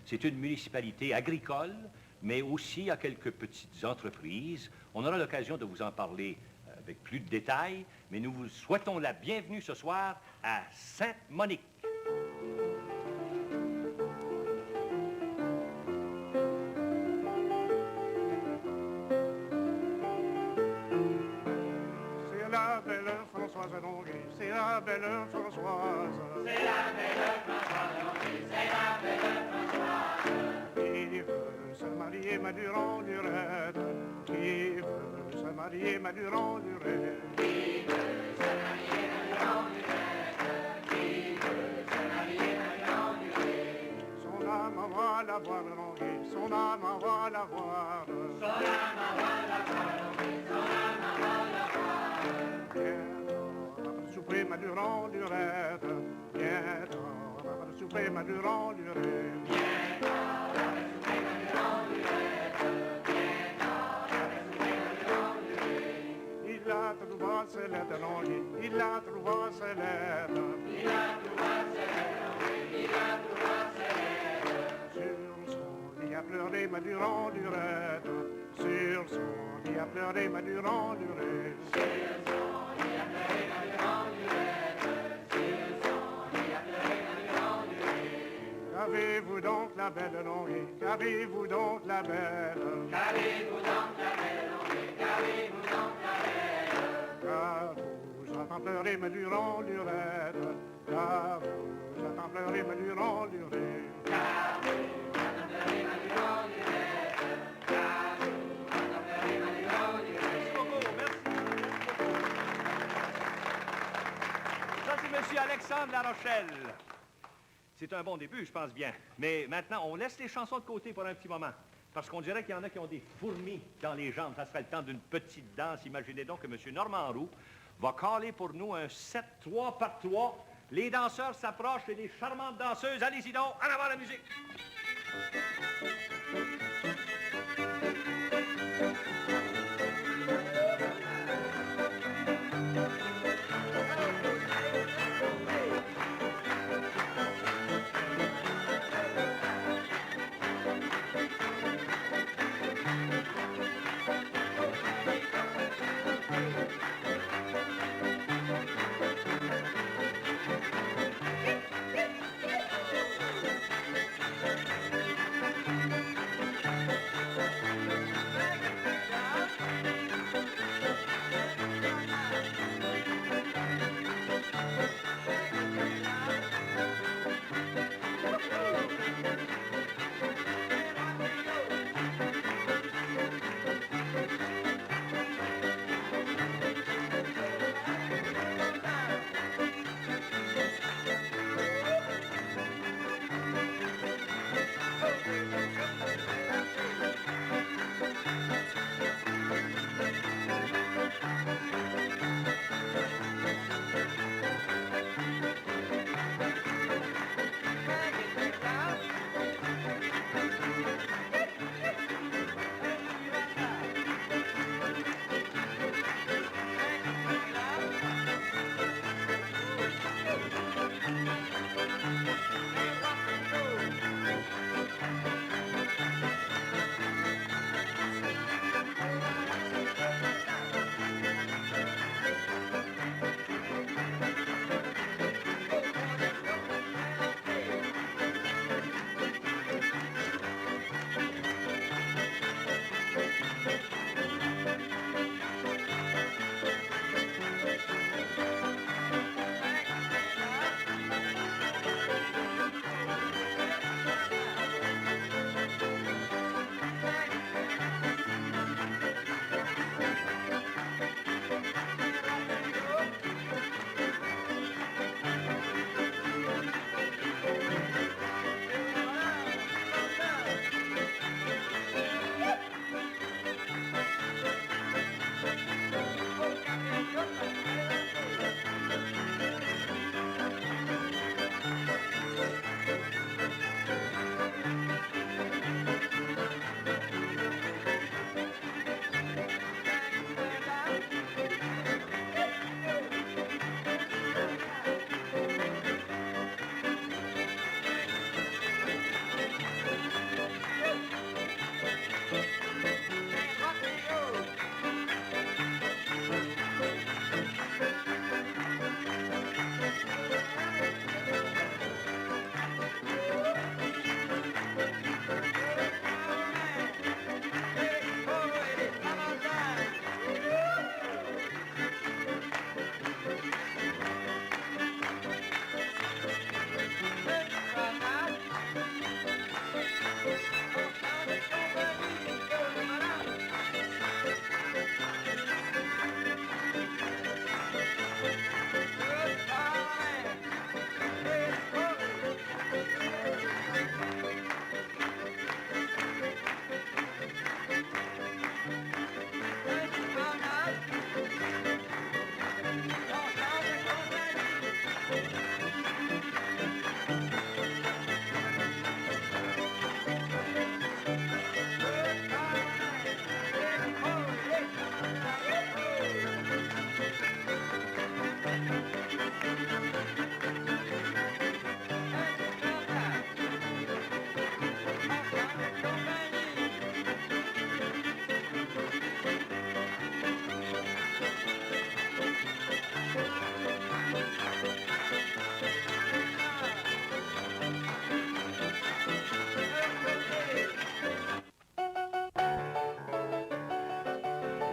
C'est une municipalité agricole, mais aussi à quelques petites entreprises. On aura l'occasion de vous en parler avec plus de détails, mais nous vous souhaitons la bienvenue ce soir à Sainte-Monique. C'est la belle Françoise Longuet, c'est la belle Françoise. C'est la belle Françoise Longuet, c'est la belle Françoise. Qui veut se marier, ma Durand-Durette? Qui veut se marier, ma Durand-Durette? Qui veut se marier, ma Durand-Durette? Qui veut se marier, ma Durand-Durette? Son âme va la voir, Longuet, son âme va la voir. Son âme va la voir, Longuet, son âme va la voir. Bientôt, va pas souper, ma Durand-Durette. Bientôt, va pas souper, ma Durand-Durette. Bientôt, va pas souper, ma Durand-Durette. Bientôt, va pas souper, ma Durand-Durette. Il la trouva ses lettres, Longuet, il la trouva ses lettres. Il a trouvé ses lettres, il a trouvé ses lettres. Sur son lit a pleuré ma Durand-Durette. Sur son lit a pleuré ma Durand-Durette. Sur son lit a pleuré ma Durand-Durette. Sur son lit a pleuré ma Durand-Durette. Qu'avez-vous donc la belle Longuet? Qu'avez-vous donc la belle? Qu'avez-vous donc la belle Longuet? Qu'avez-vous donc la belle? Car vous j'entends pleurer ma Durand-Durette. Car vous j'entends pleurer ma Durand-Durette. Car vous entend pleurer ma Durand-Durette. Car vous entend pleurer ma Durand-Durette. Ça, c'est M. Alexandre La Rochelle. C'est un bon début, je pense bien. Mais maintenant, on laisse les chansons de côté pour un petit moment. Parce qu'on dirait qu'il y en a qui ont des fourmis dans les jambes. Ça serait le temps d'une petite danse. Imaginez donc que M. Normand Roux va caler pour nous un 7 3 par 3. Les danseurs s'approchent et les charmantes danseuses, allez-y donc, en avant la musique.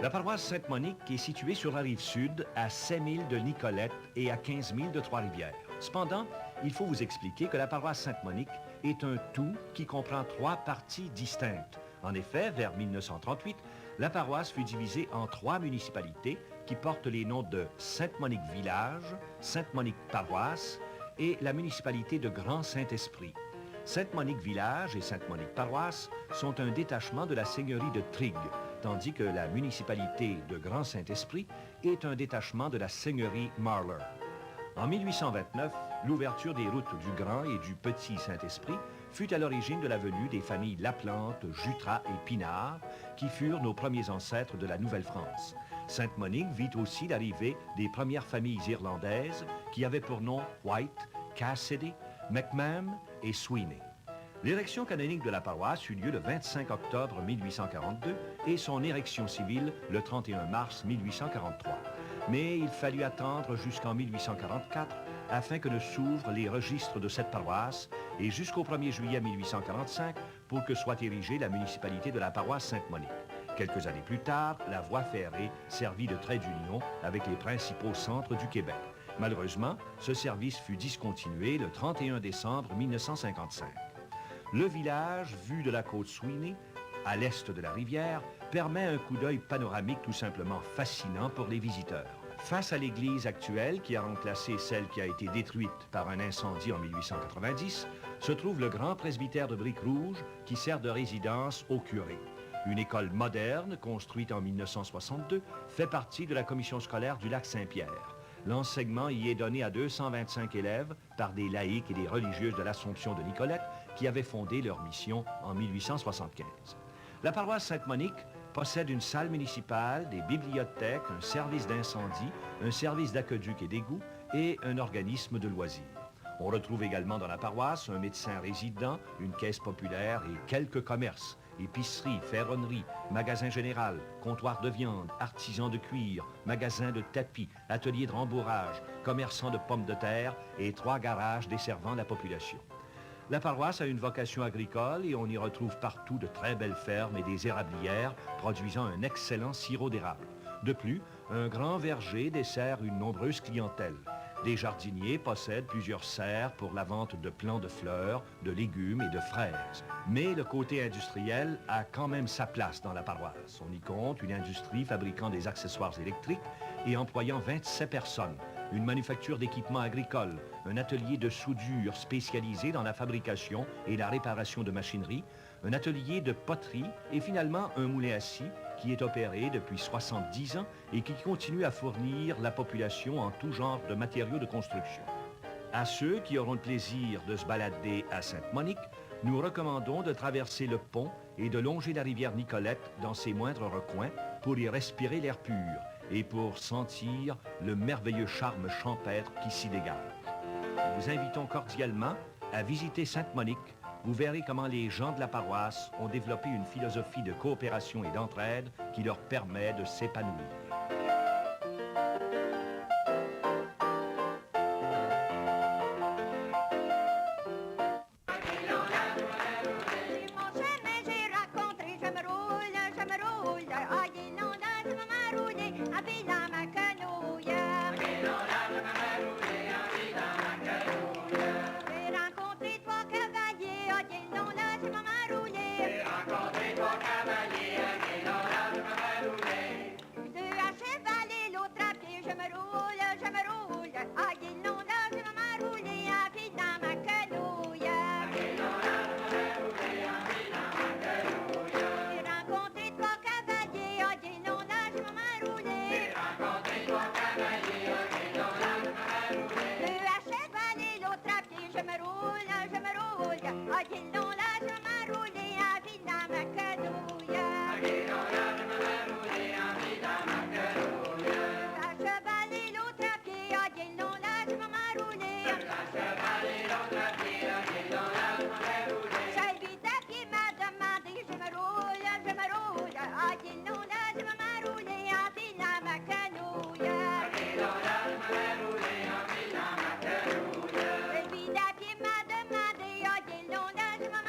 La paroisse Sainte-Monique est située sur la rive sud, à 7 000 de Nicolette et à 15 000 de Trois-Rivières. Cependant, il faut vous expliquer que la paroisse Sainte-Monique est un tout qui comprend 3 parties distinctes. En effet, vers 1938, la paroisse fut divisée en 3 municipalités qui portent les noms de Sainte-Monique-Village, Sainte-Monique-Paroisse et la municipalité de Grand-Saint-Esprit. Sainte-Monique-Village et Sainte-Monique-Paroisse sont un détachement de la seigneurie de Trigues, tandis que la municipalité de Grand-Saint-Esprit est un détachement de la seigneurie Marler. En 1829, l'ouverture des routes du Grand et du Petit Saint-Esprit fut à l'origine de la venue des familles Laplante, Jutras et Pinard, qui furent nos premiers ancêtres de la Nouvelle-France. Sainte-Monique vit aussi l'arrivée des premières familles irlandaises qui avaient pour nom White, Cassidy, McMahon et Sweeney. L'érection canonique de la paroisse eut lieu le 25 octobre 1842 et son érection civile le 31 mars 1843. Mais il fallut attendre jusqu'en 1844 afin que ne s'ouvrent les registres de cette paroisse et jusqu'au 1er juillet 1845 pour que soit érigée la municipalité de la paroisse Sainte-Monique. Quelques années plus tard, la voie ferrée servit de trait d'union avec les principaux centres du Québec. Malheureusement, ce service fut discontinué le 31 décembre 1955. Le village, vu de la côte Sweeney, à l'est de la rivière, permet un coup d'œil panoramique tout simplement fascinant pour les visiteurs. Face à l'église actuelle, qui a remplacé celle qui a été détruite par un incendie en 1890, se trouve le grand presbytère de briques rouges qui sert de résidence au curé. Une école moderne, construite en 1962, fait partie de la commission scolaire du Lac-Saint-Pierre. L'enseignement y est donné à 225 élèves par des laïcs et des religieuses de l'Assomption de Nicolette qui avaient fondé leur mission en 1875. La paroisse Sainte-Monique possède une salle municipale, des bibliothèques, un service d'incendie, un service d'aqueduc et d'égout et un organisme de loisirs. On retrouve également dans la paroisse un médecin résident, une caisse populaire et quelques commerces, épicerie, ferronnerie, magasin général, comptoir de viande, artisan de cuir, magasin de tapis, atelier de rembourrage, commerçant de pommes de terre et 3 garages desservant la population. La paroisse a une vocation agricole et on y retrouve partout de très belles fermes et des érablières produisant un excellent sirop d'érable. De plus, un grand verger dessert une nombreuse clientèle. Des jardiniers possèdent plusieurs serres pour la vente de plants de fleurs, de légumes et de fraises. Mais le côté industriel a quand même sa place dans la paroisse. On y compte une industrie fabriquant des accessoires électriques et employant 27 personnes, une manufacture d'équipements agricoles, un atelier de soudure spécialisé dans la fabrication et la réparation de machinerie, un atelier de poterie et finalement un moulin à scie qui est opéré depuis 70 ans et qui continue à fournir la population en tout genre de matériaux de construction. À ceux qui auront le plaisir de se balader à Sainte-Monique, nous recommandons de traverser le pont et de longer la rivière Nicolette dans ses moindres recoins pour y respirer l'air pur et pour sentir le merveilleux charme champêtre qui s'y dégage. Nous vous invitons cordialement à visiter Sainte-Monique. Vous verrez comment les gens de la paroisse ont développé une philosophie de coopération et d'entraide qui leur permet de s'épanouir. Madame,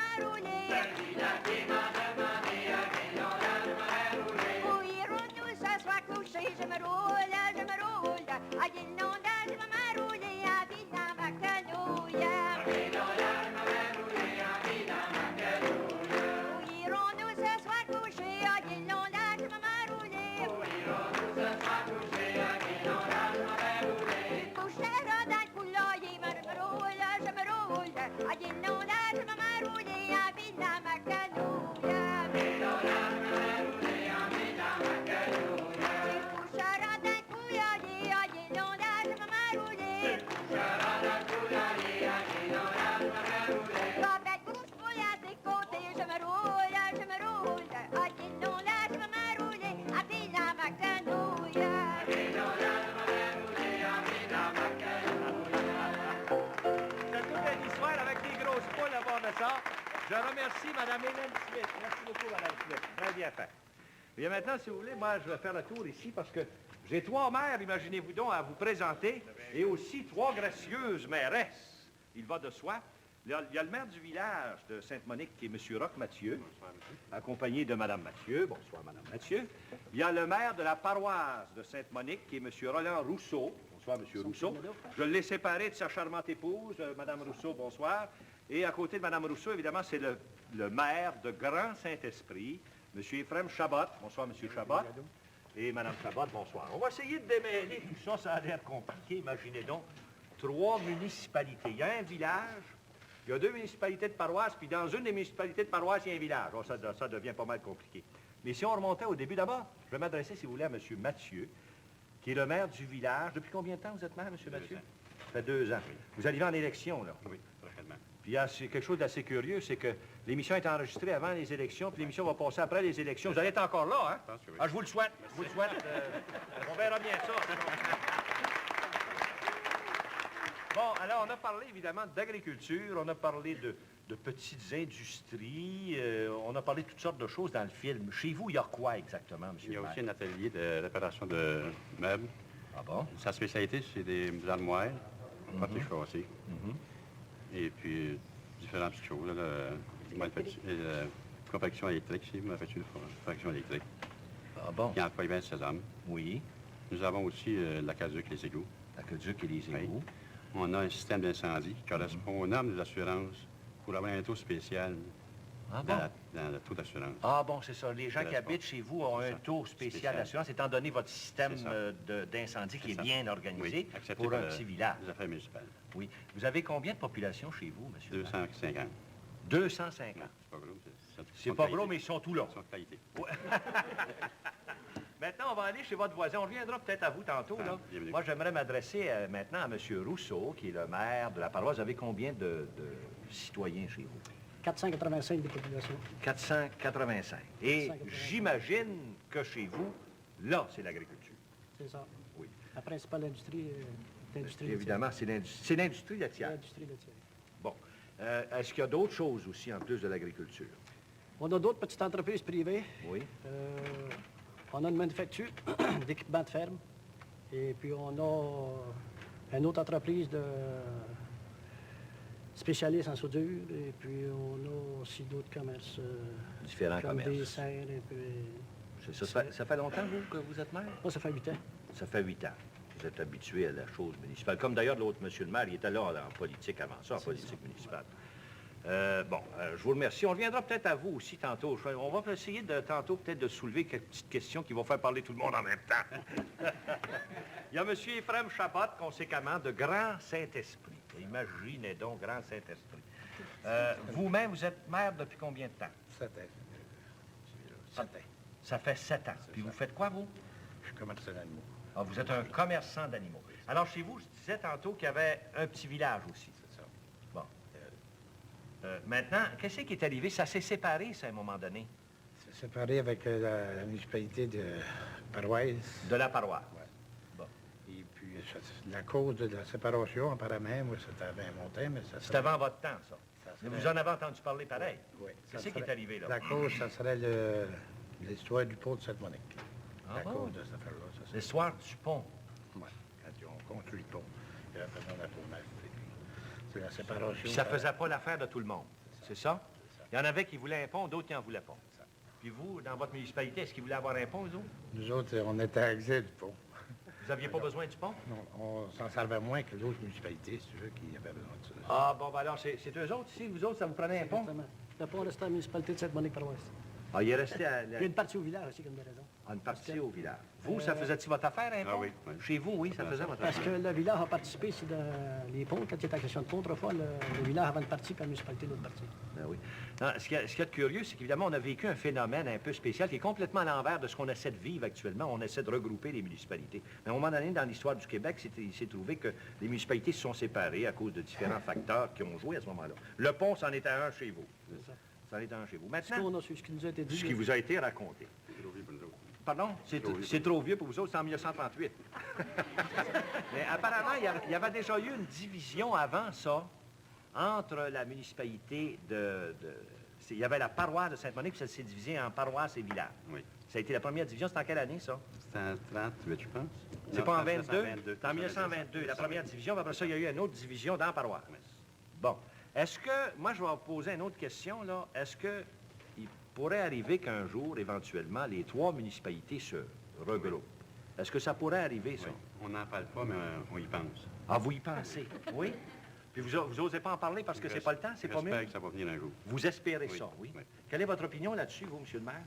Je remercie Mme Hélène Smith. Merci beaucoup, Mme Smith. Très bien fait. Bien maintenant, si vous voulez, moi, je vais faire le tour ici parce que j'ai 3 maires, imaginez-vous donc, à vous présenter, et aussi 3 gracieuses mairesses. Il va de soi. Il y a le maire du village de Sainte-Monique, qui est M. Roch Mathieu, accompagné de Mme Mathieu. Bonsoir, Mme Mathieu. Il y a le maire de la paroisse de Sainte-Monique, qui est M. Roland Rousseau. Bonsoir, M. Rousseau. Je l'ai séparé de sa charmante épouse, Mme Rousseau, bonsoir. Et à côté de Mme Rousseau, évidemment, c'est le maire de Grand Saint-Esprit, M. Ephrem Chabot. Bonsoir, M. Chabot. Et Mme Chabot, bonsoir. On va essayer de démêler tout ça. Ça a l'air compliqué. Imaginez donc 3 municipalités. Il y a un village, il y a 2 municipalités de paroisse, puis dans une des municipalités de paroisse, il y a un village. Oh, ça devient pas mal compliqué. Mais si on remontait au début, d'abord, je vais m'adresser, si vous voulez, à M. Mathieu, qui est le maire du village. Depuis combien de temps vous êtes maire, M. Mathieu? Ça fait 2 ans. Oui. Vous arrivez en élection, là? Oui, prochainement. Puis il y a quelque chose d'assez curieux, c'est que l'émission est enregistrée avant les élections, puis l'émission va passer après les élections. Vous allez être encore là, hein? Je pense que oui. Ah, je vous le souhaite. Je vous le souhaite. On verra bien ça. Bon, alors, on a parlé, évidemment, d'agriculture, on a parlé de petites industries, on a parlé de toutes sortes de choses dans le film. Chez vous, il y a quoi exactement, M. Il y a le aussi maire? un atelier de réparation de meubles. Ah bon? Sa spécialité, c'est des armoires, portes et chaussées. Et puis, différentes petites choses. Confection électrique, ici, manufacture de confection électrique. Ah bon? Qui emploie 26 hommes. Oui. Nous avons aussi l'aqueduc et les égouts. L'aqueduc et les Oui. égouts. On a un système d'incendie qui correspond aux normes des assurances pour avoir un taux spécial Ah bon? dans le taux d'assurance. Ah bon, c'est ça. Les gens qui Correspond. habitent chez vous ont C'est un ça. taux spécial Spécial. d'assurance, étant donné votre système C'est ça. d'incendie qui C'est est ça. bien organisé Oui, accepté pour un par petit village. les affaires municipales. Oui. Vous avez combien de population chez vous, monsieur? le maire? 250. 250. C'est pas gros. C'est pas gros, mais ils sont tout longs. Ils sont de qualité. Maintenant, on va aller chez votre voisin. On reviendra peut-être à vous tantôt. Là. bienvenue. Moi, j'aimerais m'adresser maintenant à M. Rousseau, qui est le maire de la paroisse. Vous avez combien de citoyens chez vous? 485 de population. 485. Et 485. j'imagine que chez vous, là, c'est l'agriculture. C'est ça. Oui. La principale industrie, l'industrie Évidemment, c'est l'industrie laitière. L'industrie laitière. Bon. Est-ce qu'il y a d'autres choses aussi en plus de l'agriculture? On a d'autres petites entreprises privées. Oui. On a une manufacture d'équipements de ferme. Et puis on a une autre entreprise de spécialistes en soudure. Et puis on a aussi d'autres commerces. Différents comme commerces. des serres. Et puis... Ça fait longtemps, vous, que vous êtes maire? Moi, ça fait 8 ans. Ça fait 8 ans. Vous êtes habitué à la chose municipale. Comme d'ailleurs l'autre monsieur le maire, il était là en politique avant ça, en politique municipale. Je vous remercie. On reviendra peut-être à vous aussi tantôt. On va essayer tantôt peut-être de soulever quelques petites questions qui vont faire parler tout le monde en même temps. Il y a M. Ephrem Chabot, conséquemment, de Grand Saint-Esprit. Imaginez donc Grand Saint-Esprit. Vous-même, vous êtes maire depuis combien de temps? 7 ans. Ça fait 7 ans. Puis vous faites quoi, vous? Je suis commerçant d'animaux. Ah, vous êtes un commerçant d'animaux. Alors, chez vous, je disais tantôt qu'il y avait un petit village aussi. C'est ça. Bon. Maintenant, qu'est-ce qui est arrivé? Ça s'est séparé, ça, à un moment donné, C'est séparé avec la municipalité de Paroisse. de la paroisse. Ouais. Bon. Et puis, la cause de la séparation, apparemment, moi, c'était avant mon temps, mais ça C'est avant votre temps, ça. Mais serait- vous en avez entendu parler pareil. Oui. Qu'est-ce Ça qui est serait- arrivé, là? La cause, ça serait l'histoire du pont de Sainte-Monique. Ah La bon? cause de cette affaire-là, ça serait... L'histoire du pont. Ouais. Quand ils ont construit le pont, il y avait besoin de la tournage. C'est la séparation. Puis ça faisait pas l'affaire de tout le monde. C'est ça? Il y en avait qui voulaient un pont, d'autres qui n'en voulaient pas. Puis vous, dans votre municipalité, est-ce qu'ils voulaient avoir un pont, vous autres? Nous autres, on était à exil du pont. Vous n'aviez pas besoin du pont? Non, on s'en servait moins que d'autres municipalités, c'est eux qui avaient besoin de ça. Ah, bon, ben alors, c'est eux autres ici, vous autres, ça vous prenait un pont? Exactement. Le pont restait à la municipalité de Sainte-Monique-Paroisse. Ah, il est resté à Il y a une partie au village aussi, comme des raisons. une partie au village. Vous, ça faisait-tu votre affaire, un pont? Ah oui, oui. Chez vous, oui, ça faisait votre Parce affaire. que le village a participé sur les ponts. Quand il était en question de pont, autrefois, le village avait une partie, puis la municipalité l'autre partie. Ben oui. Non, ce qu'il y a de curieux, c'est qu'évidemment, on a vécu un phénomène un peu spécial qui est complètement à l'envers de ce qu'on essaie de vivre actuellement. On essaie de regrouper les municipalités. Mais à un moment donné, dans l'histoire du Québec, il s'est trouvé que les municipalités se sont séparées à cause de différents facteurs qui ont joué à ce moment-là. Le pont, c'en était un chez vous. C'est ça. C'en était un chez vous. Ce Maintenant, qu'on a su, ce qui nous a été dit. ce qui vous a été raconté. C'est trop vieux pour nous autres. Pardon? C'est trop vieux pour vous autres, c'est en 1938. Mais apparemment, il y avait déjà eu une division avant ça, entre la municipalité il y avait la paroisse de Sainte-Monique, puis ça s'est divisé en paroisse et village. Oui. Ça a été la première division, c'est en quelle année, ça? C'était en 38, je pense. C'est Non, pas en en 22? 1922. C'est en 1922, la première division, puis après ça, il y a eu une autre division dans la paroisse. Oui. Bon. Est-ce que, moi, je vais vous poser une autre question, là. Est-ce que il pourrait arriver qu'un jour, éventuellement, les trois municipalités se regroupent? Est-ce que ça pourrait arriver, ça? Oui. On n'en parle pas, mais on y pense. Ah, vous y pensez? Oui? Puis vous n'osez pas en parler parce que c'est pas le temps, c'est pas mieux? J'espère que ça va venir un jour. Vous espérez Oui, ça, oui? oui. Quelle est votre opinion là-dessus, vous, monsieur le maire?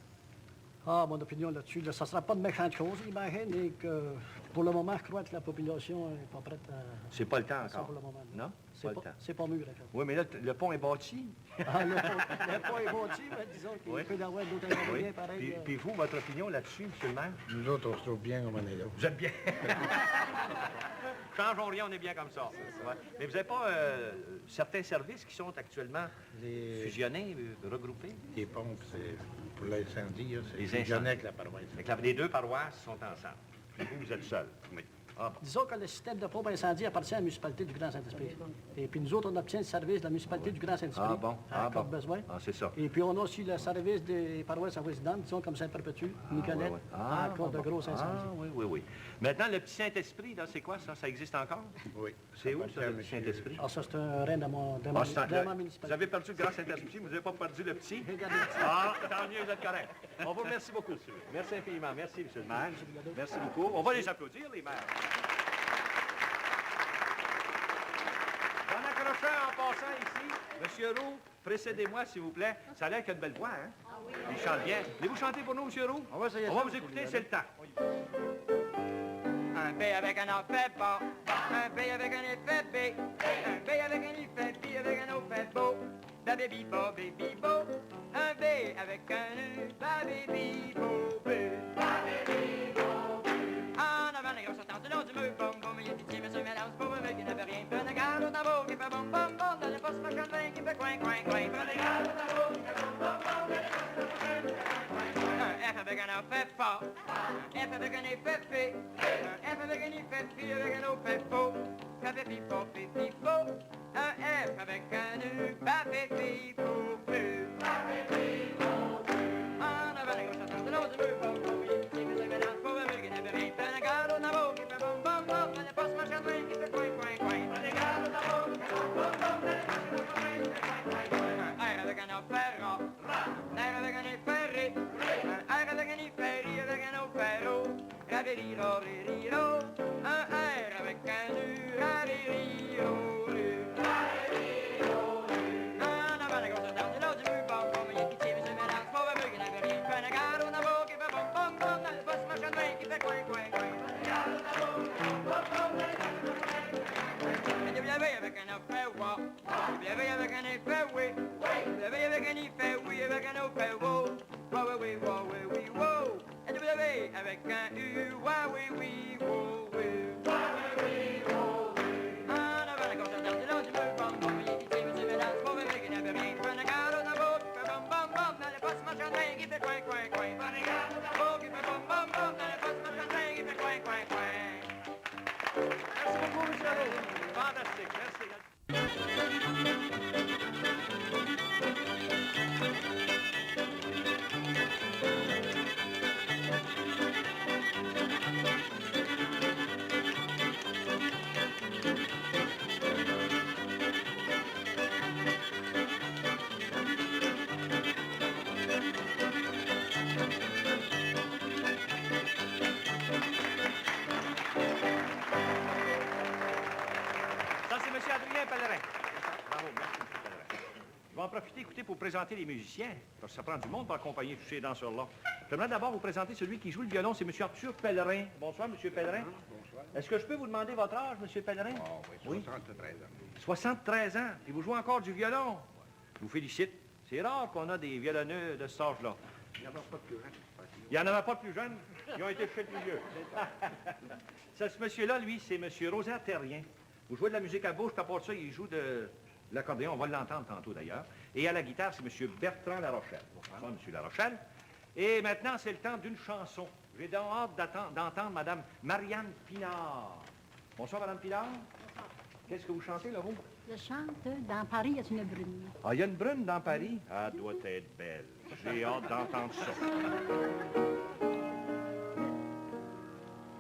Ah, mon opinion là-dessus, là, ça ne sera pas de méchante chose, j'imagine, et que pour le moment, je crois que la population n'est pas prête à C'est pas le temps ça encore. pour le moment. Non? C'est Pas le pas, temps. c'est pas mûr, encore. Oui, mais là, le pont est bâti. Ah, le pont est bâti, mais disons qu'il Oui. peut y avoir d'autres Oui. ingrédients pareils. Puis, puis vous, votre opinion là-dessus, monsieur le maire? Nous autres, on se trouve bien comme on est là. Vous êtes bien. Changeons rien, on est bien comme ça. Ouais. Mais vous n'avez pas certains services qui sont actuellement Les, fusionnés, regroupés? les pompes, c'est pour l'incendie, là, c'est Les fusionné incendies. avec la paroisse. Fait que les deux paroisses sont ensemble. Puis vous êtes seul. Oui. Ah bon. Disons que le système de pompe incendie appartient à la municipalité du Grand Saint-Esprit. Et puis nous autres, on obtient le service de la municipalité du Grand Saint-Esprit. Ah bon? À Ah cas bon. de besoin. Ah, c'est ça. Et puis on a aussi le service des paroisses résidentes, disons comme Saint-Perpétue, Nicolette, Ouais, ouais. Ah, en cas de bon. gros incendies. Ah, oui, oui, oui. Maintenant, le petit Saint-Esprit, là, c'est quoi ça? Ça existe encore? Oui. C'est où, appartient ça, à le petit monsieur- Saint-Esprit? Ah, ça, c'est un reine dans Ah, c'est ma vous municipalité. avez perdu le grand Saint-Esprit, mais vous n'avez pas perdu le petit? Regardez le petit. Ah, tant mieux, vous êtes correct. On vous remercie beaucoup. Merci infiniment. Merci, monsieur le maire. Merci beaucoup. On va les applaudir, les maires. En accrochant en passant ici, monsieur Roux, précédez-moi, s'il vous plaît. Ça a l'air qu'il y a une belle voix, hein? Ah oui. Il chante bien. Voulez-vous chanter pour nous, monsieur Roux? On va essayer On ça, va vous écouter, c'est le temps. Un B avec un A fait bas, un B avec un effet B, un B avec un effet B avec un O fait beau, baby bo, un B avec un U, baby bo, B. En avant les grosses sortances de long du mur, bom bom, il y a pitié, monsieur mélange, pauvre mec qui n'avait rien, prenez garde au tambour qui fait bom bom bom, dans le poste machin de vin qui fait coin coin coin, prenez garde au tambour qui fait bom bom bom, dans le poste machin de vin qui fait coin coin coin. Un F avec un A fait fort, un F avec un effet P, un F avec un effet P avec un O fait faux, café pipo pipo, un F avec un U, café pipo pu. En avant les grosses sortances de long du mur, bom bom, il y a pitié, monsieur mélange, pauvre mec qui n'avait rien, prenez garde au tambour qui fait bom bom bom, dans le poste machin de vin qui fait coin coin coin, prenez garde au tambour qui fait bom bom bom, dans le poste machin de vin qui fait coin coin coin. Un R avec un O fait ra, un R avec un effet ré, un R avec un effet ri avec un O fait ro, raviriro ririro, un R avec un U, raviriro ru. En avant la grosse sortance de l'eau du mur, bom bom, il y a pitié, monsieur mélange, pauvre mec qui n'avait rien, prenez garde au tambour qui fait bom bom bom, dans le poste machin de vin qui fait coin coin coin. Prenez garde au tambour qui fait bom bom bom, dans le poste machin de vin qui fait coin coin coin. W avec un effet wa, W avec un effet oui, W avec un effet oui, avec un effet wo, wa oui wa oui wo, et W avec un U, wa oui wo oui. En avant la grosse sortance de l'eau du mur, bom bom, il y a pitié, monsieur mélange, pauvre mec qui n'avait rien, prenez garde au tambour qui fait bom bom bom, dans le poste machin de vin qui fait coin coin coin. Prenez garde au tambour qui fait bom bom bom, dans le poste machin de vin qui fait coin coin coin. Merci beaucoup, monsieur Roux. Fantastique. Merci. profiter, écoutez, pour présenter les musiciens. Parce que ça prend du monde pour accompagner tous ces danseurs-là. J'aimerais d'abord vous présenter celui qui joue le violon, c'est M. Arthur Pellerin. Bonsoir, M. Pellerin. Bonsoir. Est-ce que je peux vous demander votre âge, M. Pellerin? Ah oui, 73 ans. 73 ans, et vous jouez encore du violon. Je vous félicite. C'est rare qu'on a des violonneux de cet âge-là. Il n'y en a pas de plus jeune. Il n'y en avait pas de plus jeunes. Ils ont été chez le plus vieux. Ce monsieur-là, lui, c'est M. Rosaire Terrien. Vous jouez de la musique à bouche, puis à part ça, il joue de l'accordéon. On va l'entendre tantôt, d'ailleurs. Et à la guitare, c'est M. Bertrand Larochelle. Bonsoir, M. Larochelle. Et maintenant, c'est le temps d'une chanson. J'ai donc hâte d'entendre Mme Marianne Pinard. Bonsoir, Mme Pinard. Qu'est-ce que vous chantez, là, vous? Je chante Dans Paris, il y a une brune. Ah, il y a une brune dans Paris? Ah, doit être belle. J'ai hâte d'entendre ça.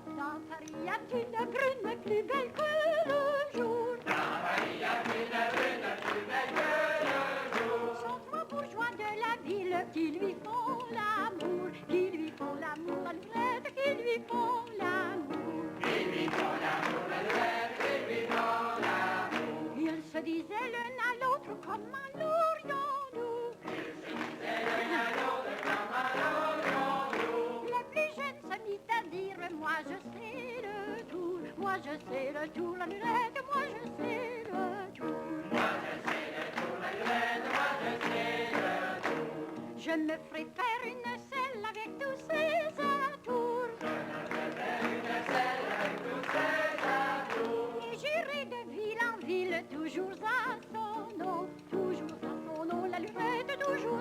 Dans Paris, il y a une brune plus belle que le jour. Dans Paris, il y a une brune plus belle que le jour. Sont trois bourgeois de la ville qui lui font l'amour, qui lui font l'amour, la lurette, qui lui font l'amour. Qui lui font l'amour, la lurette, qui lui font l'amour. Ils se disaient l'un à l'autre, comment l'aurions-nous? Ils se disaient l'un à l'autre, comment l'aurions-nous? Le plus jeune se mit à dire, moi je sais le tour, moi je sais le tour, la lurette, moi je sais le tour. Moi je sais le tour, la lurette, moi je sais le tour. Je me ferai faire une selle avec tous ces atours. Je me ferai faire une selle avec tous ces atours. Et j'irai de ville en ville, toujours à son nom, toujours à son nom, la lurette, toujours à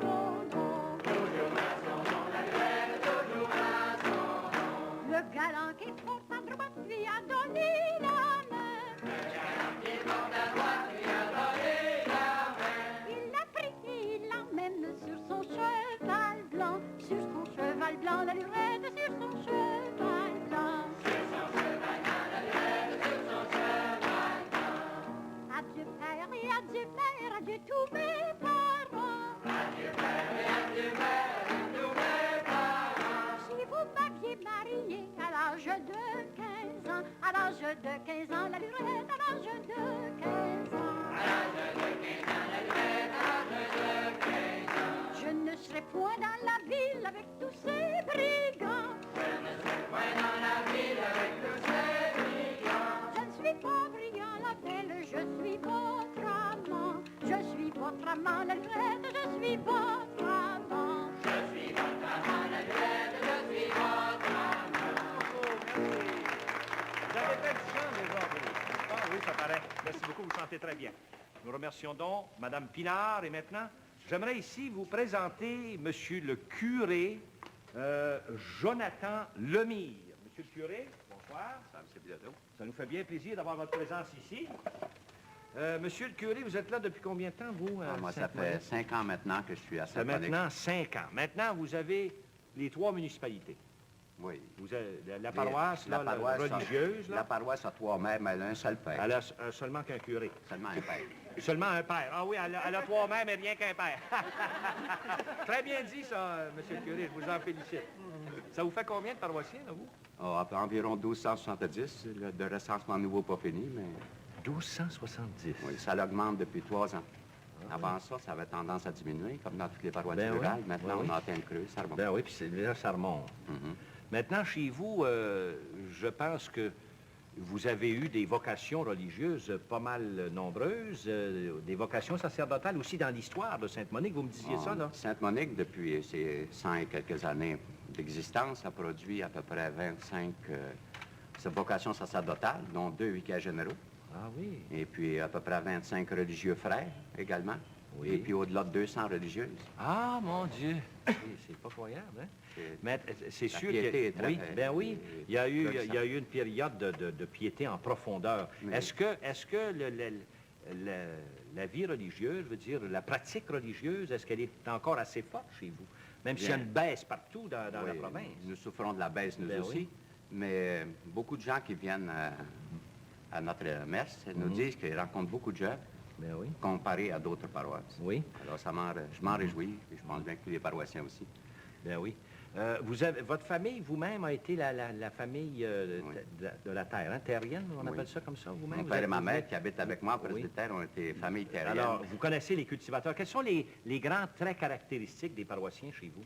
son nom. Toujours à son nom, la lurette, toujours à son nom. Le galant qui porte à droite lui a donné la main. Le galant qui porte à droite lui a donné la main. Il l'a pris et il l'emmène sur son cheval blanc. Sur son cheval blanc, la lurette, sur son cheval blanc. Sur son cheval blanc, la lurette, sur son cheval blanc. Adieu père et adieu mère, adieu tous mes parents. Adieu père et adieu mère, adieu tous mes parents. Si vous m'aviez marié à l'âge de 15 ans, à l'âge de 15 ans, la lurette, à l'âge de 15 ans. À l'âge de 15 ans, la lurette, à l'âge de 15 ans. Je ne serai point dans la ville avec tous ces brigands. Je ne serai point dans la ville avec tous ces brigands. Je ne suis pas brillant, la belle, je suis votre amant. Je suis votre amant, la lurette, je suis votre amant. Je suis votre amant, la lurette, je suis votre amant. Vous avez fait du chant, les gens, n'est-ce pas? Oui, ça paraît. Merci beaucoup, vous chantez très bien. Nous remercions donc Mme Pinard. Et maintenant, j'aimerais ici vous présenter Monsieur le curé Jonathan Lemire. Monsieur le curé, bonsoir. Ça nous fait bien plaisir d'avoir votre présence ici. Monsieur le curé, vous êtes là depuis combien de temps, vous? Moi, ça fait 5 ans maintenant que je suis à Ça fait Saint-Monique. maintenant 5 ans. Maintenant, vous avez les 3 municipalités. Oui. Vous avez la paroisse, La là, paroisse religieuse, La là. paroisse a 3 mères, mais elle a un seul père. Elle a seulement qu'un curé. Seulement un père. Seulement un père. Ah oui, elle a 3 mères, mais rien qu'un père. Très bien dit, ça, monsieur le curé. Je vous en félicite. Ça vous fait combien de paroissiens, là, vous? Environ 1270. Le recensement nouveau pas fini, mais 1270. oui, ça augmente depuis 3 ans. Avant ça, ça avait tendance à diminuer, comme dans toutes les paroisses Ben oui, rurales. Maintenant, ben on a atteint le creux, ça remonte. Ben oui, puis là, ça remonte. Mhm. Maintenant, chez vous, je pense que vous avez eu des vocations religieuses pas mal nombreuses, des vocations sacerdotales aussi dans l'histoire de Sainte-Monique. Vous me disiez ça, là? Sainte-Monique, depuis ses 100 et quelques années d'existence, a produit à peu près 25 vocations sacerdotales, dont 2 vicars généraux. Ah oui. Et puis à peu près 25 religieux frères également. Oui. Et puis au-delà de 200 religieuses. Ah, mon Dieu! C'est pas croyable, hein? C'est- Mais c'est La sûr piété est que... très- Oui, ben oui. Il y a eu florissante. une période de piété en profondeur. Oui. Est-ce que la vie religieuse, je veux dire, la pratique religieuse, est-ce qu'elle est encore assez forte chez vous? Même s'il y a Bien. une baisse partout dans la Oui, province. nous souffrons de la baisse, nous Ben aussi. oui. Mais beaucoup de gens qui viennent à notre messe nous Mhm. disent qu'ils rencontrent beaucoup de gens Ben oui. comparés à d'autres paroisses. Oui, Alors je m'en réjouis, et je pense bien que tous les paroissiens aussi. ben oui. Votre famille, vous-même, a été la famille Oui. de la terre, hein, terrienne, on Oui. appelle ça comme ça, vous-même? Mon Vous père et êtes- ma vous mère êtes- qui habitent avec moi en presbytère ont été famille terrienne. Alors, vous connaissez les cultivateurs. Quels sont les grands traits caractéristiques des paroissiens chez vous?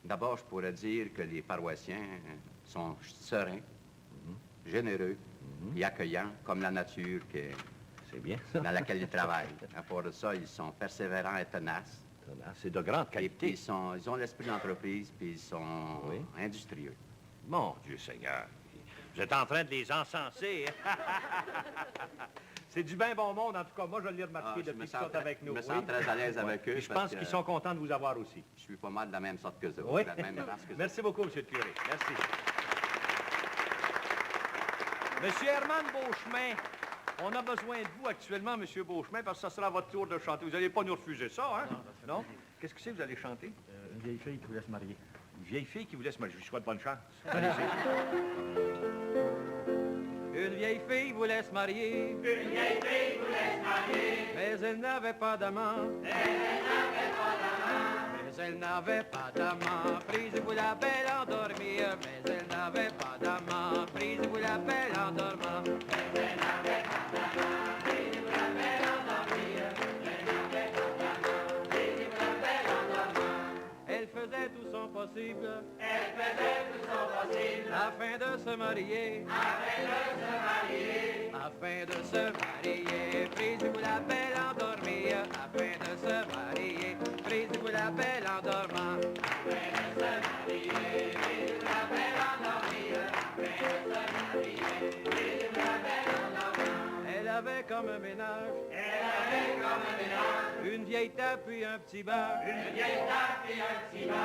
D'abord, je pourrais dire que les paroissiens sont sereins, généreux et accueillants, comme la nature C'est bien ça. dans laquelle ils travaillent. À part de ça, ils sont persévérants et tenaces. C'est de grande Et puis, qualité. ils ont l'esprit d'entreprise, puis ils sont Oui. industrieux. Mon Dieu Seigneur, vous êtes en train de les encenser. Hein? C'est du bien bon monde, en tout cas. Moi, je l'ai remarqué Je depuis me qu'ils sens sont avec nous. Je me sens oui. très à l'aise avec eux. Et je parce pense que qu'ils sont contents de vous avoir aussi. Je suis pas mal de la même sorte que eux, Oui. de la même race que eux. Merci beaucoup, M. le curé. Merci. Monsieur Herman Beauchemin, on a besoin de vous actuellement, M. Beauchemin, parce que ça sera votre tour de chanter. Vous n'allez pas nous refuser ça, hein? Non? Qu'est-ce que c'est que vous allez chanter? Une vieille fille qui voulait se marier. Une vieille fille qui vous laisse marier. Je vous souhaite bonne chance. Une vieille fille voulait se marier. Une vieille fille voulait se marier. Mais elle n'avait pas d'amant. Mais elle n'avait pas d'amant. Prise-vous la belle endormie. Mais elle n'avait pas d'amant. Prise-vous la belle endormant. Mais elle n'avait pas d'amant. Prise-vous la belle endormie. Elle n'avait pas d'amant. Prise-vous la belle endormant. Elle faisait tout son possible. Elle faisait tout son possible. Afin de se marier. Afin de se marier, prise-vous la belle endormie. Afin de se marier, prise-vous la belle endormant. Afin de se marier, prise-vous la belle endormie. Afin de se marier, prise-vous la belle endormant. Elle avait comme un ménage. Elle avait comme un ménage. Une vieille table puis un petit banc. Une vieille table puis un petit banc.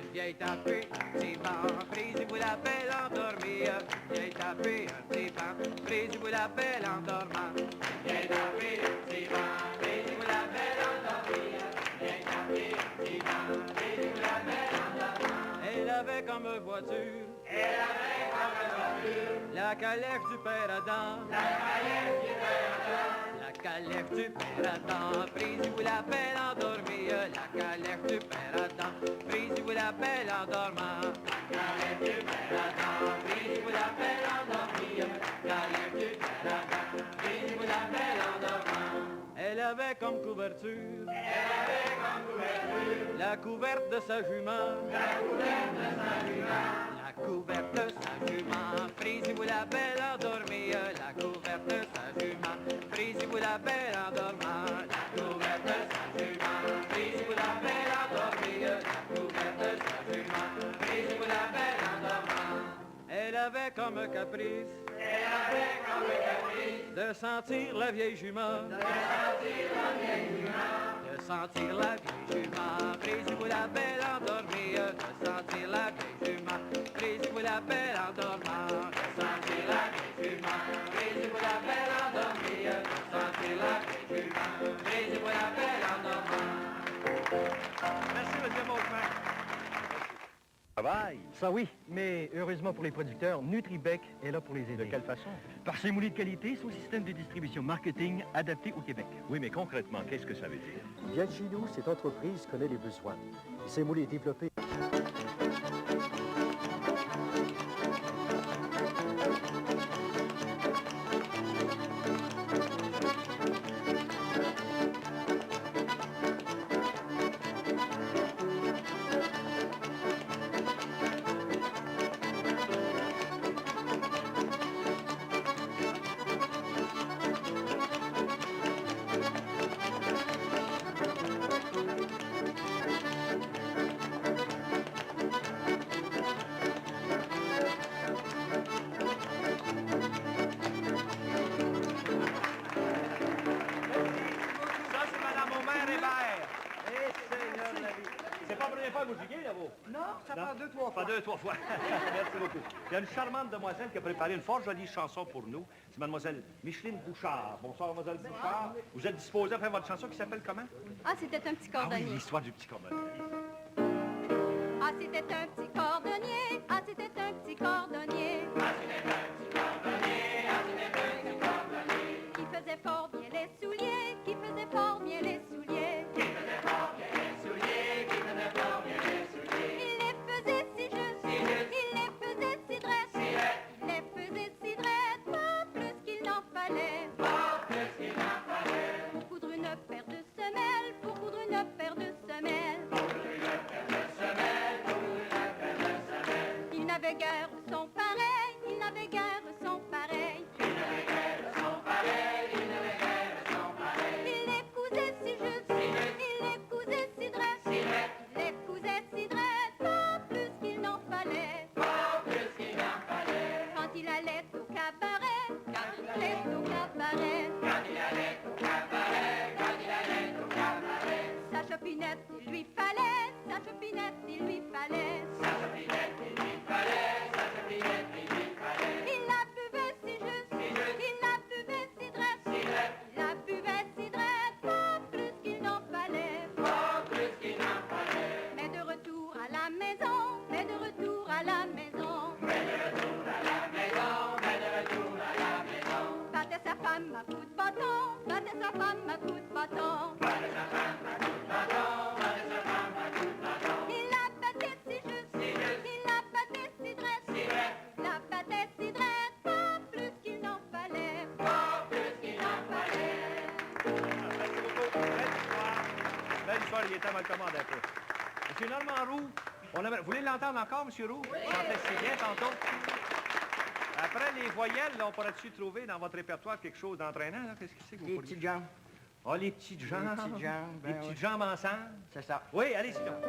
Une vieille table puis un petit banc. Prise-vous la belle endormie. Une vieille table puis un petit banc. Prise-vous la belle endormant. Une vieille table puis un petit banc. Prise-vous la belle endormie. Une vieille table puis un petit banc. Prise-vous la belle endormant. Elle avait comme voiture. Elle avait comme voiture. La calèche du père Adam. La calèche du père Adam. La calèche du père Adam. Prise-vous la belle endormie. La calèche du père Adam. Prise-vous la belle endormant. La calèche du père Adam. Prise-vous la belle endormie. La calèche du père Adam. Prise-vous la belle endormant. Elle avait comme couverture. Elle avait comme couverture. La couverte de sa jument. La couverte de sa jument. La couverte de sa jument. Prise-vous la belle endormie. La couverte de sa jument. Prise-vous la belle endormant. La couverte de sa jument. Prise-vous la belle endormie. La couverte de sa jument. Prise-vous la belle endormant. Elle avait comme caprice. Elle avait comme caprice. De sentir la vieille jument. De sentir la vieille jument. De sentir la vieille jument. Prise-vous la belle endormie. De sentir la vieille jument. Prise-vous la belle endormant. De sentir la vieille jument. Prise-vous la belle endormie. De sentir la vieille jument. Prise-vous la belle endormant. Merci, M. Beauchemin. Travail. Ça oui, mais heureusement pour les producteurs, Nutribec est là pour les aider. De quelle façon? Par ses moulins de qualité, son système de distribution marketing adapté au Québec. Oui, mais concrètement, qu'est-ce que ça veut dire? Bien de chez nous, cette entreprise connaît les besoins. Ces moulins développés. Ça, c'est Mme Omer Hébert. Eh, Seigneur de la vie. C'est pas la première fois que vous jouez, là, vous? Non, ça Non? prend 2-3 fois. Pas 2-3 fois. Merci beaucoup. Il y a une charmante demoiselle qui a préparé une fort jolie chanson pour nous. C'est Mademoiselle Micheline Bouchard. Bonsoir, Mademoiselle Bouchard. Vous êtes disposée à faire votre chanson qui s'appelle comment? Ah, c'était un petit Ah oui, cordonnier. l'histoire du petit cordonnier. Ah, c'était un petit cordonnier. Ah, c'était un petit cordonnier. Qui faisait fort bien les souliers. Qui faisait fort bien les souliers. Il les faisait il lui fallait sa chopinette, il lui fallait Sa chopinette, il lui fallait, sa chopinette, il lui fallait. Il la buvait si juste, il la buvait si drette, il la buvait si drette, pas plus qu'il n'en fallait, Pas plus qu'il n'en fallait. mais de retour à la maison, mais de retour à la maison, Mais de retour à la maison, mais de retour à la maison. battait sa femme à coups de bâton, battait sa femme à coups de bâton. Battait sa femme à coups de bâton, battait sa femme à coups de bâton. Il la battait si juste, il la battait si drette, il la battait si drette, pas plus qu'il n'en fallait, Pas plus qu'il n'en fallait. Merci beaucoup. Belle histoire. Belle histoire, il était mal commandé un peu. Monsieur Normand Roux, vous voulez l'entendre encore, Monsieur Roux? Oui. Chantait si bien tantôt. Après les voyelles, là, on pourrait-tu trouver dans votre répertoire quelque chose d'entraînant? Là? Qu'est-ce que c'est que vous Les pourriez- petites jambes. Ah, les petites jambes. Les petites jambes, ben Les oui. petites jambes ensemble. C'est ça. Oui, allez-y donc.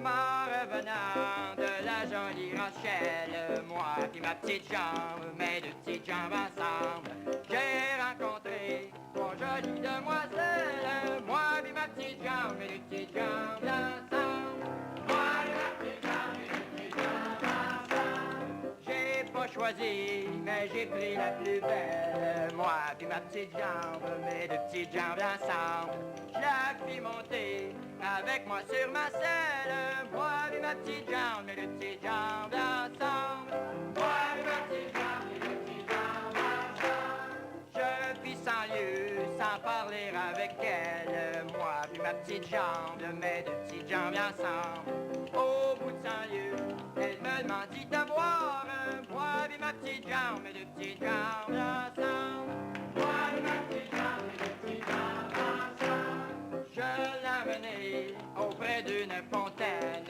M'en revenant de la jolie Rochelle, moi puis ma petite jambe, mes deux petites jambes ensemble, j'ai rencontré trois jolies demoiselles, moi puis ma petite jambe, mes deux petites jambes ensemble. Moi puis ma petite jambe, mes deux petites jambes ensemble. J'ai pas choisi, mais j'ai pris la plus belle, moi puis ma petite jambe, mes deux petites jambes ensemble. Je la fis monter avec moi sur ma selle, moi et ma petite jambe, mes deux petites jambes ensemble. Moi et ma petite jambe, mes deux petites jambes ensemble. Je fis 100 lieues sans parler avec elle, moi et ma petite jambe, mes deux petites jambes ensemble. Au bout de 100 lieues, elle me demandit d'avoir, moi et ma petite jambe, mes deux petites jambes ensemble. Moi et ma petite jambe, mes deux petites jambes ensemble. Je l'amenai auprès d'une fontaine,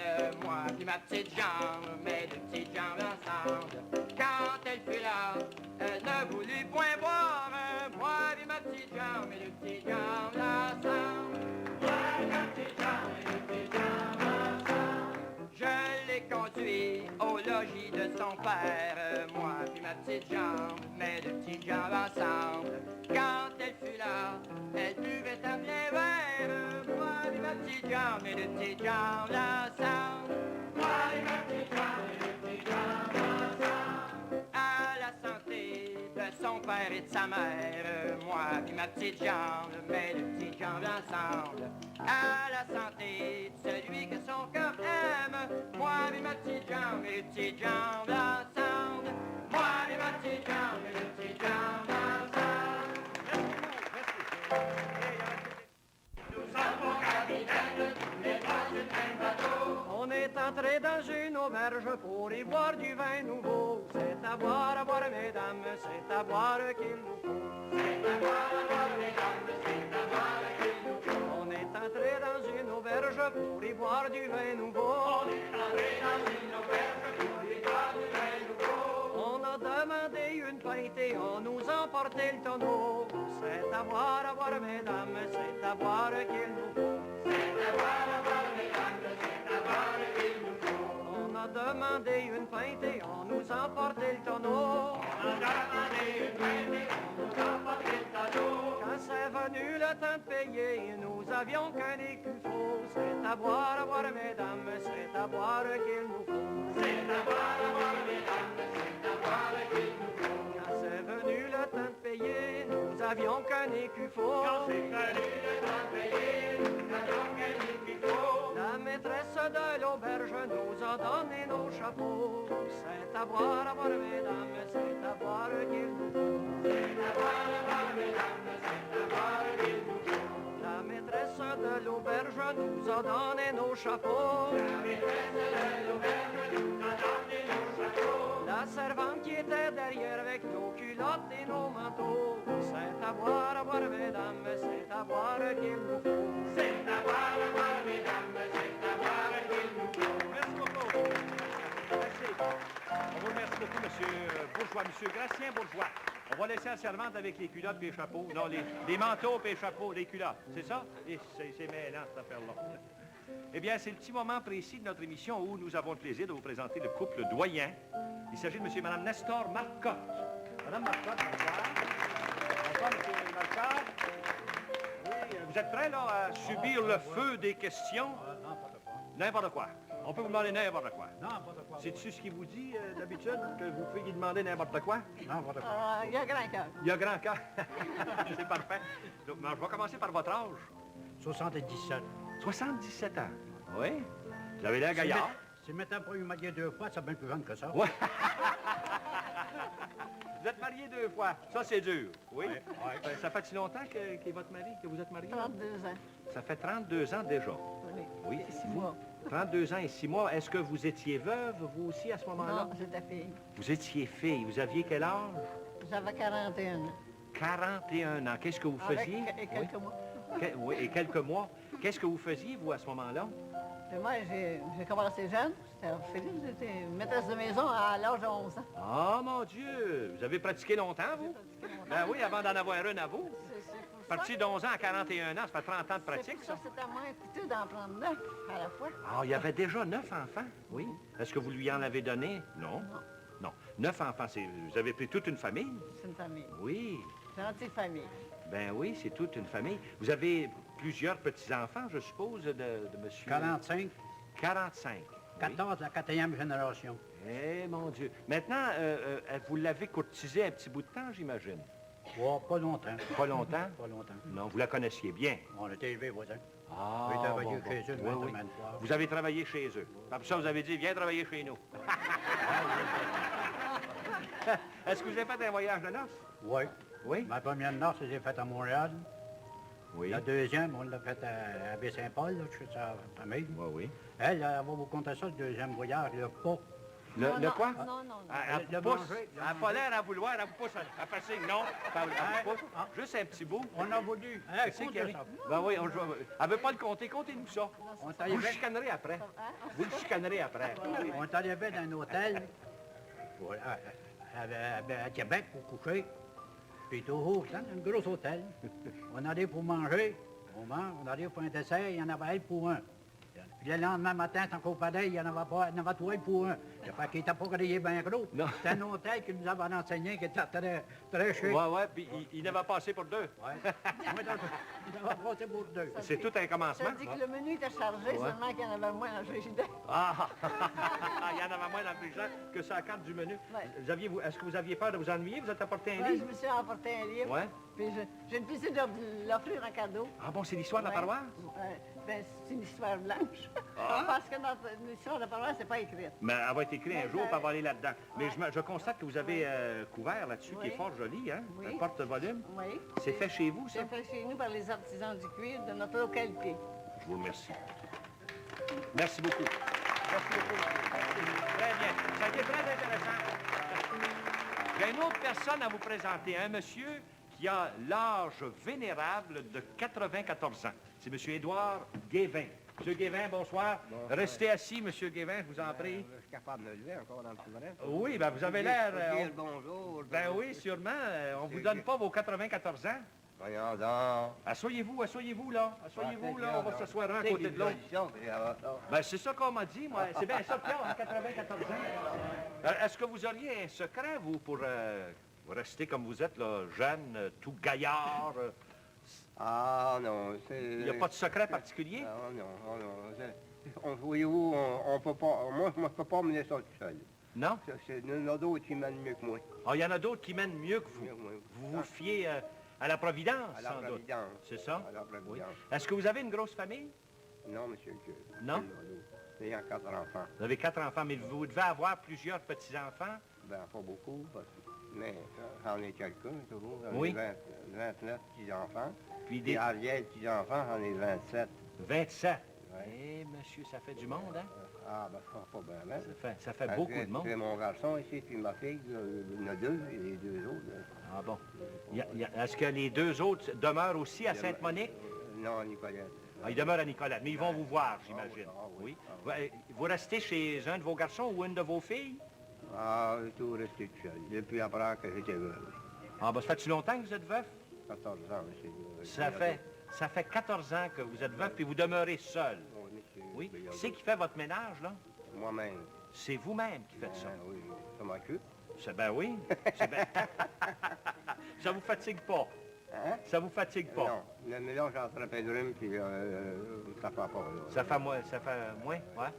moi puis ma petite jambe, mes deux petites jambes ensemble. Quand elle fut là, elle ne voulut point boire, moi puis ma petite jambe, mes deux petites jambes ensemble. Moi et ma petite jambe, mes deux petites jambes ensemble. Je l'ai conduit au logis de son père, moi puis ma petite jambe, mes deux petites jambes ensemble. Quand elle fut là, elle buvait un bien verre, moi puis ma petite jambe, mes deux petites jambes ensemble. Moi et ma petite jambe, mes deux petites jambes ensemble. À la santé de son père et de sa mère, moi puis ma petite jambe, mes deux petites jambes ensemble. À la santé de celui que son cœur aime, moi et ma petite jambe, mes deux petites jambes ensemble. Moi et ma petite jambe, mes deux petites jambes ensemble. Nous sommes au capitaine, les trois du même bateau. On est entré dans une auberge pour y boire du vin nouveau. C'est à boire, mesdames, c'est à boire qu'il nous faut. C'est à boire, mesdames, c'est à boire qu'il nous faut. On est entré dans une auberge pour y boire du vin nouveau. On est entré dans une auberge pour y boire du vin nouveau. On a demandé une pinte et on nous a emporté le tonneau. C'est à boire, mesdames, c'est à boire qu'il nous faut. C'est à boire, mesdames, c'est à boire qu'il nous faut. On a demandé une pinte et on nous a emporté le tonneau. On a demandé une pinte et on nous a emporté le tonneau. Quand c'est venu le temps de payer, nous avions qu'un écu faux. C'est à boire, mesdames, c'est à boire qu'il nous faut. C'est à boire, mesdames, c'est à boire qu'il nous faut. Quand c'est venu le temps de payer, nous avions qu'un écu faux. Quand c'est venu le temps de payer, nous avions qu'un écu faux. La maîtresse de l'auberge nous a donné nos chapeaux. C'est à boire, mesdames, c'est à boire qu'il nous faut. C'est à boire, mesdames, c'est à boire qu'il nous faut. La maîtresse de l'auberge nous a donné nos chapeaux. La maîtresse de l'auberge nous a donné nos chapeaux. La servante qui était derrière avec nos culottes et nos manteaux. C'est à boire, mesdames, c'est à boire qu'il nous faut. C'est à boire, mesdames, c'est à boire qu'il nous faut. Merci beaucoup. Merci. On vous remercie beaucoup, Monsieur Bourgeois, Monsieur Gracien Bourgeois. On va laisser la servante avec les culottes et les chapeaux. Non, les manteaux et les chapeaux, les culottes. C'est ça? Et c'est mêlant, cette affaire-là. Eh bien, c'est le petit moment précis de notre émission où nous avons le plaisir de vous présenter le couple doyen. Il s'agit de Monsieur et Madame Nestor Marcotte. Madame Marcotte, bonsoir. Bonsoir, Monsieur Marcotte. Oui, Vous êtes prêts, là, à subir le feu des questions? N'importe quoi. N'importe quoi. On peut vous demander n'importe quoi. N'importe quoi. C'est-tu ce qu'il vous dit, d'habitude, que vous pouvez lui demander n'importe quoi? N'importe quoi. Il y a grand cœur. Il y a grand cas. C'est parfait. Donc, je vais commencer par votre âge. 77. 77 ans. Oui. Vous avez l'air gaillard. Si maintenant pas eu marié 2 fois, c'est bien plus jeune que ça. Ouais. Vous êtes marié 2 fois. Ça, c'est dur. Oui. Ben, ça fait si longtemps qu'il est votre mari, que vous êtes marié? 32 ans. Ça fait 32 ans déjà. Oui. Oui. C'est 6 mois. 32 ans et 6 mois. Est-ce que vous étiez veuve, vous aussi, à ce moment-là? Non, j'étais fille. Vous étiez fille. Vous aviez quel âge? J'avais 41 ans. 41 ans. Qu'est-ce que vous faisiez? Avec quelques mois. Oui, et quelques mois. Qu'est-ce que vous faisiez, vous, à ce moment-là? Et moi, j'ai commencé jeune. J'étais orpheline. J'étais maîtresse de maison à l'âge de 11 ans. Ah, mon Dieu! Vous avez pratiqué longtemps, vous? Ben oui, avant d'en avoir une à vous. C'est Parti d'11 ans à 41 ans, ça fait 30 ans de pratique, ça. C'était moins coûteux d'en prendre 9 à la fois. Ah, il y avait déjà 9 enfants? Oui. Est-ce que vous lui en avez donné? Non. Non. 9 enfants, vous avez pris toute une famille? C'est une famille. Oui. Gentille famille. Ben oui, c'est toute une famille. Vous avez plusieurs petits-enfants, je suppose, de monsieur... 45. 45. 14, la 4e génération. Eh, mon Dieu. Maintenant, vous l'avez courtisée un petit bout de temps, j'imagine? Oh, pas longtemps. Pas longtemps? Pas longtemps. Non, vous la connaissiez bien. On était élevés voisins. Ah, J'ai travaillé bon, chez bon. eux une Oui, vingtaine oui. de fois. Vous avez travaillé chez eux. Après ça, vous avez dit, viens travailler chez nous. Est-ce que vous avez fait un voyage de noces? Oui. Oui? Ma première noce, je l'ai faite à Montréal. Oui. La deuxième, on l'a faite à Baie-Saint-Paul, là, chez sa famille. Oui, oui. Elle va vous conter ça, le deuxième voyage, le pot. Le quoi? Non, non, non. Elle Le vous pousse. manger, Elle n'a pas l'air à vouloir, elle vous pousse. Elle fait signe, non. Elle vous pousse. Juste un petit bout. On a voulu. C'est qu'il y a- Ben oui, elle ne veut pas le compter. Comptez-nous ça. On est Vous arrivé, le chicanerez après. Vous le chicanerez après. on est arrivé dans un hôtel à Québec pour coucher. Puis tout haut, c'est un gros hôtel. On allait pour manger, on mange, on allait pour un dessert, il y en avait un pour un. Puis le lendemain matin, c'est encore pareil, il y en avait pas, il y en avait trois pour un. Ça fait qu'il n'était pas grillé bien gros. Non. C'est un hôtel qui nous avait enseigné qui était très, très chic. Oui, oui, puis il n'avait pas assez pour deux. Ouais. Il avait passé pour deux. C'est tout un commencement. Ça dit que le menu était chargé, seulement qu'il y en avait moins dans le frigidaire. Ah! Il y en avait moins dans le frigidaire que sur la carte du menu. Ouais. Est-ce que vous aviez peur de vous ennuyer? Vous êtes apporté un Ouais, je livre? me suis emporté un livre. Ouais. Puis j'ai décidé de l'offrir en cadeau. Ah bon, c'est l'histoire de la Ouais. paroisse? Ben, c'est une histoire blanche. Parce que dans l'histoire de la paroisse, c'est pas écrit. Mais elle va être écrite un jour, puis elle va aller là-dedans. Mais je constate que vous avez couvert là-dessus, qui est Oui. fort joli, hein? Oui. Un porte-volume. Oui. C'est fait chez vous, ça? C'est fait chez nous par les artisans du cuir de notre localité. Je vous remercie. Merci beaucoup. Merci beaucoup. Très bien. Ça a été très intéressant. J'ai une autre personne à vous présenter, un monsieur qui a l'âge vénérable de 94 ans. C'est M. Édouard Guévin. M. Guévin, bonsoir. Restez assis, M. Guévin, je vous en prie. Je suis capable de me lever encore dans le souverain. Oui, ben vous avez l'air... Dire le bonjour. Ben oui, sûrement. On vous donne pas vos 94 ans. Voyons donc. Asseyez-vous, là. Asseyez-vous, là. On va s'asseoir un à côté de l'autre. Ben, c'est ça qu'on m'a dit, moi. C'est bien ça, Pierre, en 94 ans. Est-ce que vous auriez un secret, vous, pour rester comme vous êtes, là, jeune, tout gaillard? Ah non, Il n'y a pas de secret particulier? Ah non. Voyez-vous, on peut pas... Moi, je peux pas mener ça tout seul. Non? Il y en a d'autres qui mènent mieux que moi. Ah, il y en a d'autres qui mènent mieux que vous. Vous vous fiez à la Providence, À la sans doute. Providence. C'est ça? À la Providence. Oui. Est-ce que vous avez une grosse famille? Non, monsieur le curé. Non? Il y a 4 enfants. Vous avez 4 enfants, mais vous devez avoir plusieurs petits-enfants. Ben, pas beaucoup, mais j'en ai quelques-uns, toujours. J'en Oui. ai 29 petits-enfants. Puis Des des... arrières petits-enfants, j'en ai 27. 27. Ouais. Eh, monsieur, ça fait du monde, hein? Ah, ben, pas bien, Ça fait beaucoup de monde. C'est mon garçon ici, puis ma fille, il y en a 2, et les 2 autres. Là. Ah bon. Est-ce que les 2 autres demeurent aussi à Sainte-Monique? Non, Nicolette. Ah, ils demeurent à Nicolette, mais ils vont vous voir, j'imagine. oui. Oui. Vous restez chez un de vos garçons ou une de vos filles? Ah, j'ai tout resté tout seul, depuis après que j'étais veuve. Ah, ben, ça fait-tu longtemps que vous êtes veuf? 14 ans, monsieur. Ça fait 14 ans que vous êtes veuf, puis vous demeurez seul. Oui, monsieur. Oui. Qui c'est qui fait votre ménage, là? Moi-même. C'est vous-même qui faites ça. Oui, ça m'occupe. Ben oui. Ben... ça vous fatigue pas? Hein? Ça vous fatigue pas? Non, le mélange entre Pedrum puis ça fait pas. Là. Ça fait moins, ouais?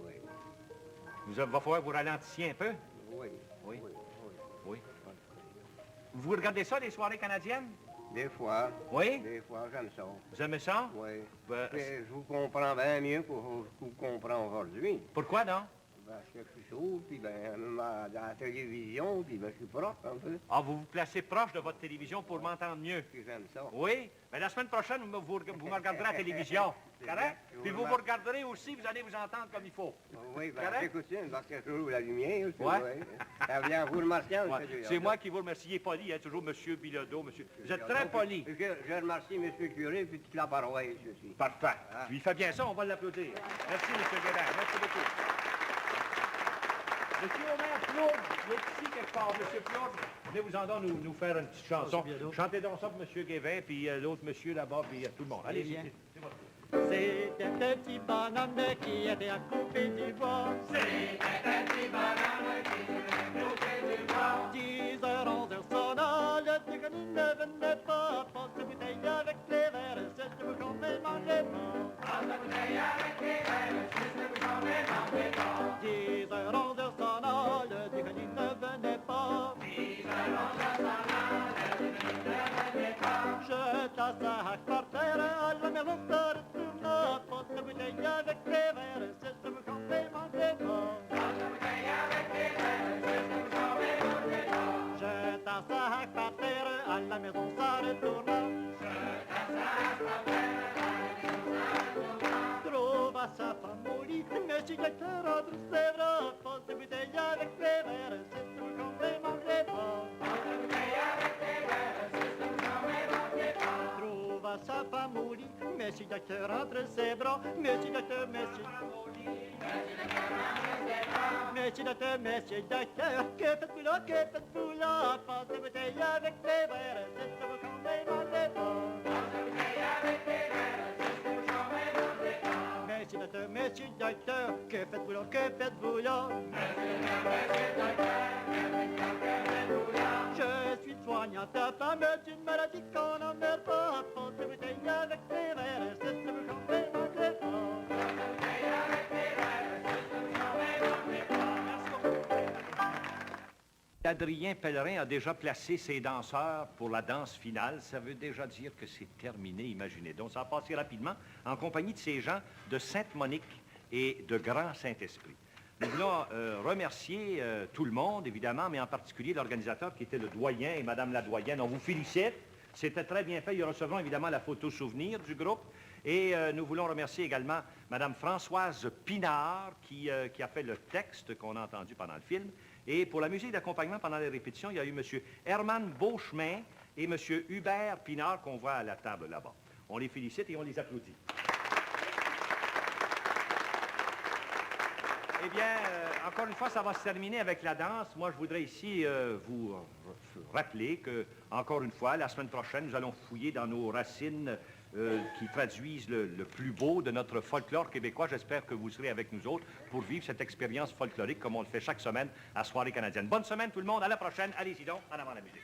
Oui. Va falloir que vous ralentissiez un peu? Oui. Oui. Oui. Vous regardez ça, les soirées canadiennes? Des fois. Oui? Des fois, j'aime ça. Vous aimez ça? Oui. Ben, Je vous comprends bien mieux que je vous comprends aujourd'hui. pourquoi non? Parce que je suis sourd, puis ben, dans la télévision, puis ben, je suis proche un peu. Ah, vous vous placez proche de votre télévision pour m'entendre mieux. Puis j'aime ça. Oui? Mais la semaine prochaine, vous me regarderez à la télévision. Correct? Puis vous vous regarderez aussi, vous allez vous entendre comme il faut. Oui, ben, Correct? écoutez, parce que je roule la lumière. Ouais. Ça vient vous remercier, Ouais. monsieur. C'est moi qui vous remercie. Il est poli, hein, toujours monsieur Bilodeau, monsieur. Vous êtes très poli. Je remercie monsieur le curé, puis toute la paroisse aussi. Parfait. Puis il fait bien ça, on va l'applaudir. Merci, monsieur Guérin. Merci beaucoup. Monsieur Omer Claude, il est ici quelque part. Monsieur Claude, venez vous en donner nous faire une petite chanson. Chantez donc ça pour monsieur Guévin, puis l'autre monsieur là-bas, puis tout le monde. Allez, c'est votre tour. C'était un petit bonhomme qui était à couper du bois. C'était un petit bonhomme qui était couper du bois. 10 heures, 11 heures sonna, le déconnu ne venait pas. Passe de bouteille avec les verres, c'est de bouchon, mais mangez pas. Passe la bouteille avec les verres, c'est de bouchon, mais mangez pas. 10 heures, 11 heures sonna, le déconnu ne venait pas. 10 heures, 11 heures sonna, le déconnu ne venait pas. Jeta sa hache par terre, à la maison se retourna. Passe la bouteille avec les verres, c'est de bouchon, mais mangez pas. Passe la bouteille avec les verres, c'est de bouchon, mais mangez pas. Jeta sa hache par terre, à la maison se retourna. Trova sa femme au lit, mais si quelqu'un rentre ses bras, passe de bouteille avec les verres, c'est tout qu'on ne mangeait pas. Passe la bouteille avec les verres, c'est de bouchon, mais mangez pas. Trova sa femme au lit, mais si quelqu'un rentre ses bras, monsieur docteur, monsieur. Monsieur docteur, que faites-vous là, passe de bouteille avec les verres, c'est tout qu'on ne mangeait pas. Passe la bouteille avec les verres, c'est de bouchon, mais mangez pas. Monsieur docteur, que faites-vous là? Je suis soignant ta femme d'une maladie qu'on n'en meurt pas. Passe de bouteille avec les verres, c'est de bouchon, mais mangez pas. Adrien Pellerin a déjà placé ses danseurs pour la danse finale. Ça veut déjà dire que c'est terminé, imaginez. Donc, ça va passer rapidement en compagnie de ces gens de Sainte-Monique et de Grand Saint-Esprit. Nous voulons remercier tout le monde, évidemment, mais en particulier l'organisateur qui était le doyen et Madame la doyenne. On vous félicite. C'était très bien fait. Ils recevront évidemment la photo souvenir du groupe. Et nous voulons remercier également Mme Françoise Pinard qui a fait le texte qu'on a entendu pendant le film. Et pour la musique d'accompagnement pendant les répétitions, il y a eu M. Herman Beauchemin et M. Hubert Pinard qu'on voit à la table là-bas. On les félicite et on les applaudit. Eh bien, encore une fois, ça va se terminer avec la danse. Moi, je voudrais ici vous rappeler que, encore une fois, la semaine prochaine, nous allons fouiller dans nos racines qui traduisent le plus beau de notre folklore québécois. J'espère que vous serez avec nous autres pour vivre cette expérience folklorique comme on le fait chaque semaine à Soirée canadienne. Bonne semaine tout le monde, à la prochaine. Allez-y donc, en avant la musique.